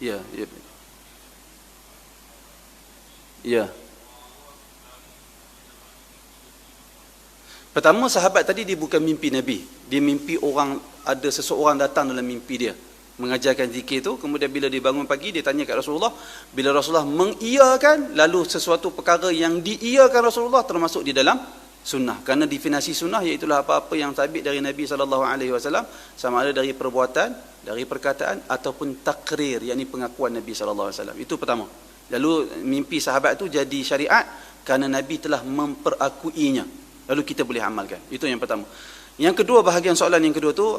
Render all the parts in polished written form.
Ya, ya. Ya. Pertama, sahabat tadi dia bukan mimpi Nabi. Dia mimpi orang, ada seseorang datang dalam mimpi dia mengajarkan zikir tu. Kemudian bila dia bangun pagi, dia tanya kat Rasulullah. Bila Rasulullah mengiyakan, lalu sesuatu perkara yang diiyakan Rasulullah termasuk di dalam sunnah. Kerana definisi sunnah iaitulah apa-apa yang sabit dari Nabi SAW, sama ada dari perbuatan, dari perkataan ataupun takrir, yakni pengakuan Nabi SAW. Itu pertama. Lalu mimpi sahabat tu jadi syariat kerana Nabi telah memperakuinya. Lalu kita boleh amalkan. Itu yang pertama. Yang kedua, bahagian soalan yang kedua tu,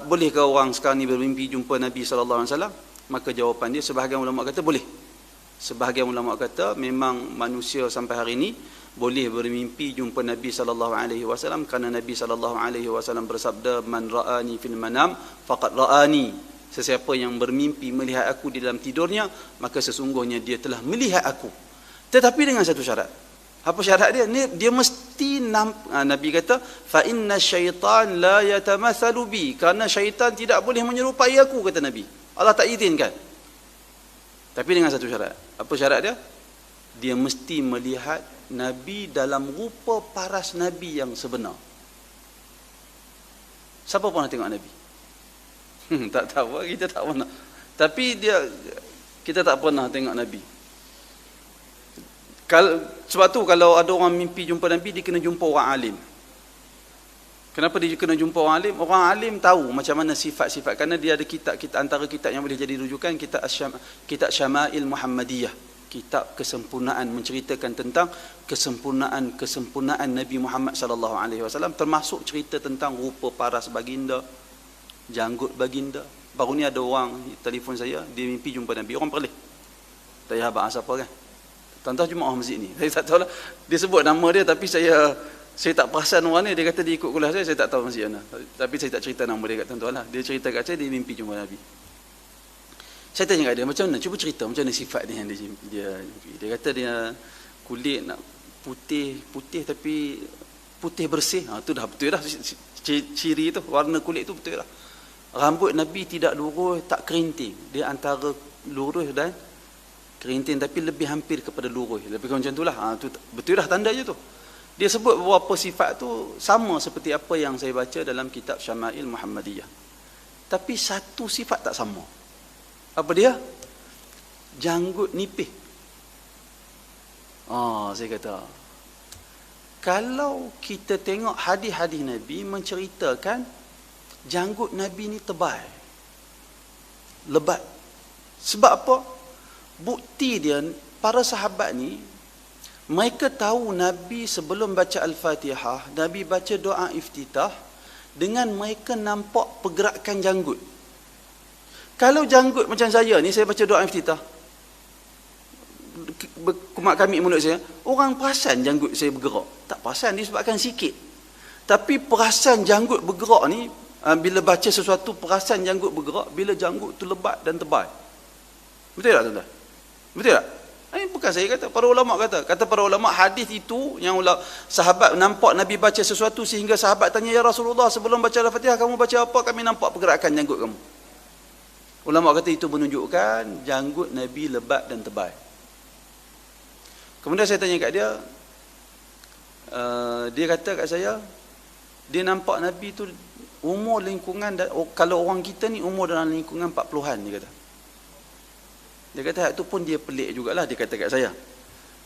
bolehkah orang sekarang ni bermimpi jumpa Nabi SAW? Maka jawapan dia, sebahagian ulama kata boleh. Sebahagian ulama kata memang manusia sampai hari ini boleh bermimpi jumpa Nabi SAW, kerana Nabi SAW bersabda, man ra'ani fil manam faqad ra'ani. Sesiapa yang bermimpi melihat aku di dalam tidurnya, maka sesungguhnya dia telah melihat aku. Tetapi dengan satu syarat. Apa syarat dia? Dia mesti Nabi kata, fa inna syaitan la yatamathalu bi, kerana syaitan tidak boleh menyerupai aku, kata Nabi. Allah tak izinkan. Tapi dengan satu syarat. Apa syarat dia? Dia mesti melihat Nabi dalam rupa paras Nabi yang sebenar. Siapa pernah tengok Nabi? Tak tahu, kita tak pernah. Tapi kita tak pernah tengok Nabi. Sebab tu kalau ada orang mimpi jumpa Nabi, dia kena jumpa orang alim. Kenapa dia kena jumpa orang alim? Orang alim tahu macam mana sifat-sifat, kerana dia ada kitab, antara kitab yang boleh jadi rujukan, kitab Syama'il Muhammadiyah, kitab kesempurnaan, menceritakan tentang kesempurnaan Nabi Muhammad SAW, termasuk cerita tentang rupa paras baginda, janggut baginda. Baru ni ada orang telefon saya, dia mimpi jumpa Nabi, orang Perlis. Tak payah bahas apa kan. Tuan-tuan Jumaat masjid ni. Saya tak tahulah. Dia sebut nama dia, tapi saya tak perasan orang ni. Dia kata dia ikut kuliah saya tak tahu masjid mana. Tapi saya tak cerita nama dia kat tuan-tuan lah. Dia cerita kat saya, dia mimpi jumpa Nabi. Saya tanya kat dia, macam mana? Cuba cerita, macam mana sifat dia yang dia mimpi. Dia kata dia kulit nak putih tapi putih bersih. Tu dah betul dah. Ciri tu, warna kulit tu betul dah. Rambut Nabi tidak lurus, tak kerinting. Dia antara lurus dan kerinting, tapi lebih hampir kepada lurus. Lebih macam itulah. Tu betul dah tanda je tu. Dia sebut beberapa sifat tu sama seperti apa yang saya baca dalam kitab Syama'il Muhammadiyah. Tapi satu sifat tak sama. Apa dia? Janggut nipis. Saya kata, kalau kita tengok hadis-hadis Nabi menceritakan janggut Nabi ni tebal, lebat. Sebab apa? Bukti dia, para sahabat ni, mereka tahu Nabi sebelum baca Al-Fatihah, Nabi baca doa iftitah, dengan mereka nampak pergerakan janggut. Kalau janggut macam saya ni, saya baca doa iftitah, kumat kami mulut saya, orang perasan janggut saya bergerak? Tak perasan, disebabkan sikit. Tapi perasan janggut bergerak ni, bila baca sesuatu perasan janggut bergerak, bila janggut tu lebat dan tebal. Betul tak tuan-tuan? Betul tak? Ini bukan saya kata, para ulama kata. Kata para ulama, hadis itu yang sahabat nampak Nabi baca sesuatu sehingga sahabat tanya, ya Rasulullah, sebelum baca Al-Fatihah kamu baca apa? Kami nampak pergerakan janggut kamu. Ulama kata itu menunjukkan janggut Nabi lebat dan tebal. Kemudian saya tanya kat dia, dia kata kat saya, dia nampak Nabi tu umur lingkungan, kalau orang kita ni umur dalam lingkungan 40-an, dia kata. Dia kata itu pun dia pelik jugalah, dia kata kat saya.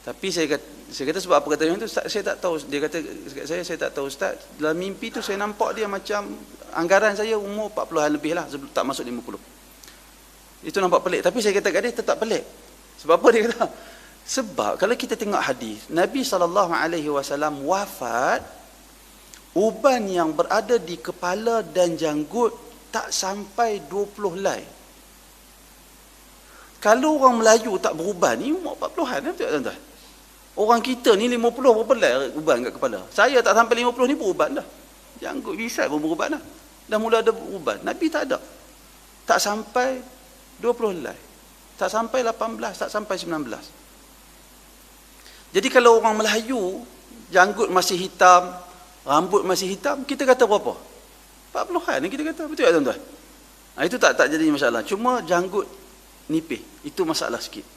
Tapi saya kata sebab apa kata macam tu? Saya tak tahu. Dia kata kat saya tak tahu Ustaz. Dalam mimpi tu saya nampak dia macam, anggaran saya umur 40-an lebih lah, tak masuk 50. Itu nampak pelik. Tapi saya kata kat dia tetap pelik. Sebab apa dia kata? Sebab kalau kita tengok hadis, Nabi SAW wafat, uban yang berada di kepala dan janggut tak sampai 20 helai. Kalau orang Melayu tak beruban ni umur 40-an, betul tak tuan-tuan? Orang kita ni 50 berapa helai uban kat kepala. Saya tak sampai 50 ni beruban dah. Janggut bisa pun beruban dah. Dah mula ada uban. Nabi tak ada. Tak sampai 20 helai. Tak sampai 18, tak sampai 19. Jadi kalau orang Melayu janggut masih hitam, rambut masih hitam, kita kata berapa? 40-an ni kita kata. Betul tak tuan-tuan? Itu tak jadi masalah. Cuma janggut nipih, itu masalah sikit.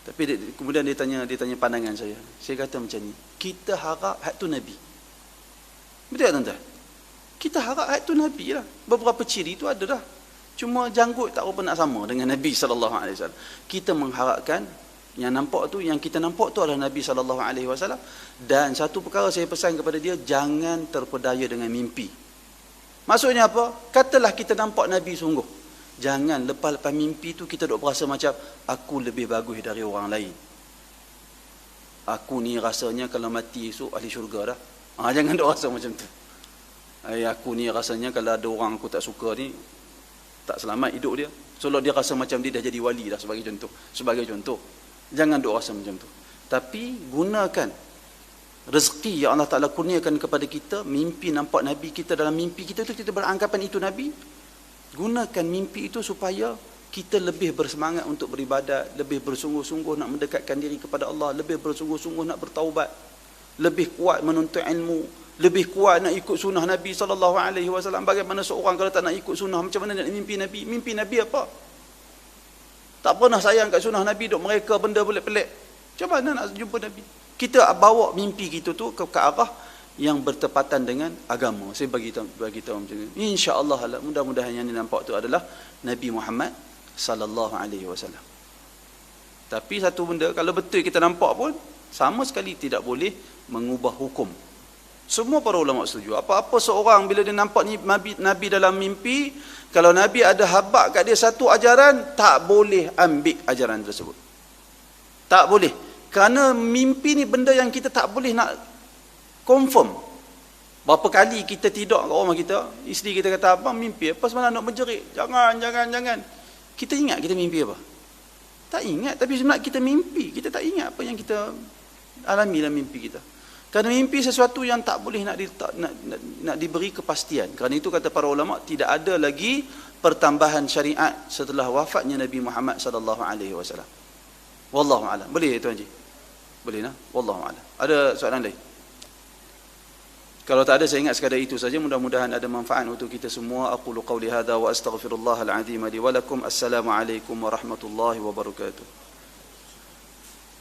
Tapi kemudian dia tanya pandangan saya. Saya kata macam ni, kita harap hak tu Nabi. Betul tak tuan-tuan? Kita harap hak tu Nabi lah. Beberapa ciri tu ada dah. Cuma janggut tak apa nak sama dengan Nabi SAW. Kita mengharapkan yang kita nampak tu adalah Nabi SAW. Dan satu perkara saya pesan kepada dia, jangan terpedaya dengan mimpi. Maksudnya apa? Katalah kita nampak Nabi sungguh. Jangan lepas mimpi tu kita duk berasa macam aku lebih bagus dari orang lain. Aku ni rasanya kalau mati esok ahli syurga dah. Jangan duk rasa macam tu. Aku ni rasanya kalau ada orang aku tak suka ni tak selamat hidup dia. Seolah dia rasa macam dia dah jadi wali dah, sebagai contoh. Jangan duk rasa macam tu. Tapi gunakan rezeki yang Allah Ta'ala kurniakan kepada kita. Mimpi nampak Nabi kita, dalam mimpi kita tu kita beranggapan itu Nabi. Gunakan mimpi itu supaya kita lebih bersemangat untuk beribadat, lebih bersungguh-sungguh nak mendekatkan diri kepada Allah, lebih bersungguh-sungguh nak bertaubat, lebih kuat menuntut ilmu, lebih kuat nak ikut sunnah Nabi SAW. Bagaimana seorang kalau tak nak ikut sunnah, macam mana nak mimpi Nabi? Mimpi Nabi apa? Tak pernah sayang kat sunnah Nabi, duk mereka benda pelik-pelik. Macam mana nak jumpa Nabi? Kita bawa mimpi kita tu ke arah yang bertepatan dengan agama. Saya bagi tahu macam ni. Insya-Allah, mudah-mudahan yang nampak tu adalah Nabi Muhammad sallallahu alaihi wasallam. Tapi satu benda, kalau betul kita nampak pun sama sekali tidak boleh mengubah hukum. Semua para ulama setuju. Apa-apa seorang bila dia nampak Nabi dalam mimpi, kalau Nabi ada habaq kat dia satu ajaran, tak boleh ambil ajaran tersebut. Tak boleh. Kerana mimpi ni benda yang kita tak boleh nak confirm. Berapa kali kita tidur kat rumah kita, isteri kita kata, abang mimpi apa semalam nak menjerit? Jangan. Kita ingat kita mimpi apa? Tak ingat. Tapi sebenarnya kita mimpi. Kita tak ingat apa yang kita alami dalam mimpi kita. Kerana mimpi sesuatu yang tak boleh nak diberi kepastian. Kerana itu kata para ulama, tidak ada lagi pertambahan syariat setelah wafatnya Nabi Muhammad sallallahu alaihi wasallam. Wallahu a'lam. Boleh Tuan Haji? Boleh nah? Wallahu a'lam. Ada soalan lain? Kalau tak ada, saya ingat sekadar itu saja. Mudah-mudahan ada manfaat untuk kita semua. Aqulu qawli hadza wa astaghfirullahal azim li wa lakum. Assalamualaikum warahmatullahi wabarakatuh.